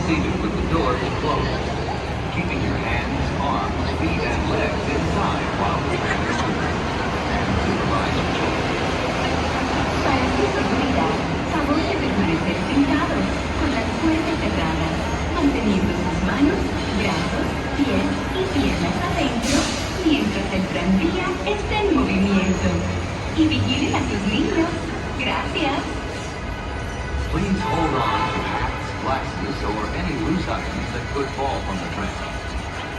seated with the doors closed, keeping your hands, arms, feet, and legs inside while preparing your food, and supervise your children. Para su seguridad, favor de permanecer sentados con las puertas cerradas, manteniendo sus manos, brazos, pies y piernas adentro mientras el tranvía está en movimiento. Y vigilen a sus niños. Gracias. Please hold on to hats, glasses, or any loose items that could fall from the tram.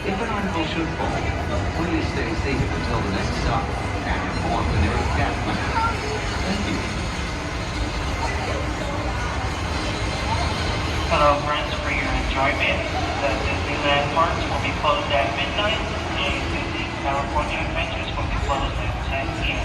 If an article should fall, please stay seated until the next stop and inform the nearest cab man. Thank you. Hello friends, for your enjoyment, the Disneyland parks will be closed at midnight and Disney California Adventures will be closed at 10 p.m.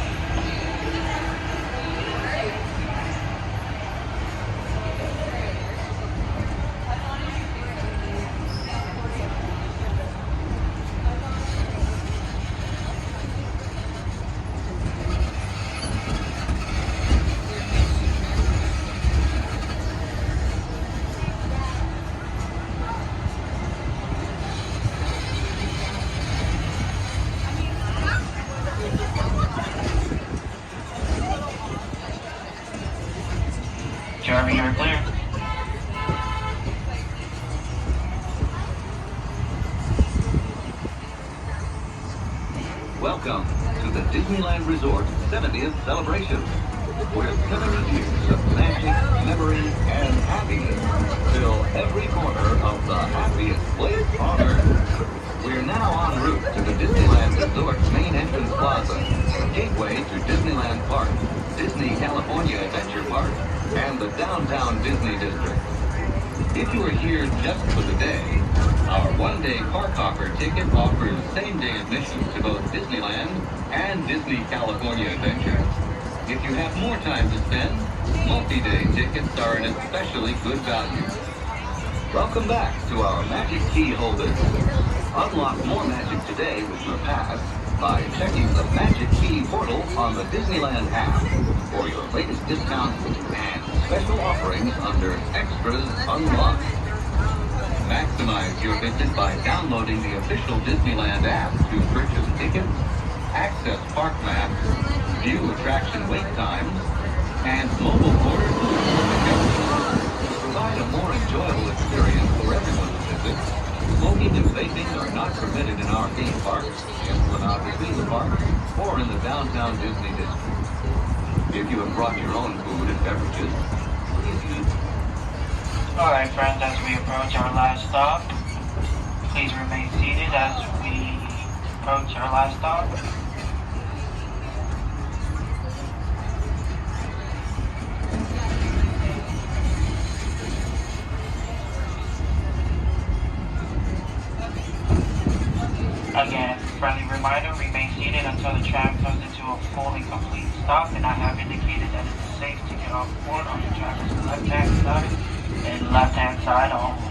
Jeremy, you're clear. Welcome to the Disneyland Resort 70th celebration, where 70 years of magic, memory, and happiness fill every corner of the happiest place on Earth. We're now en route to the Disneyland Resort's main entrance plaza, gateway to Disneyland Park, Disney California Adventure Park, and the downtown Disney District. If you are here just for the day, our one-day Park Hopper ticket offers same-day admission to both Disneyland and Disney California Adventure. If you have more time to spend, multi-day tickets are an especially good value. Welcome back to our Magic Key holders. Unlock more magic today with your pass by checking the Magic Key portal on the Disneyland app for your latest discounts and special offerings under Extras Unlocked. Maximize your visit by downloading the official Disneyland app to purchase tickets, access park maps, view attraction wait times, and mobile order tours for pickup. To provide a more enjoyable experience for everyone who visits, smoking and vaping are not permitted in our theme parks, esplanade between the parks, or in the downtown Disney District. If you have brought your own food and beverages, please use. Alright friends, as we approach our last stop, please remain seated as we approach our last stop. Again, friendly reminder, remain seated until the tram comes into a fully complete stop, and I have indicated that it is safe to get off board on the track's left-hand side and left-hand side only.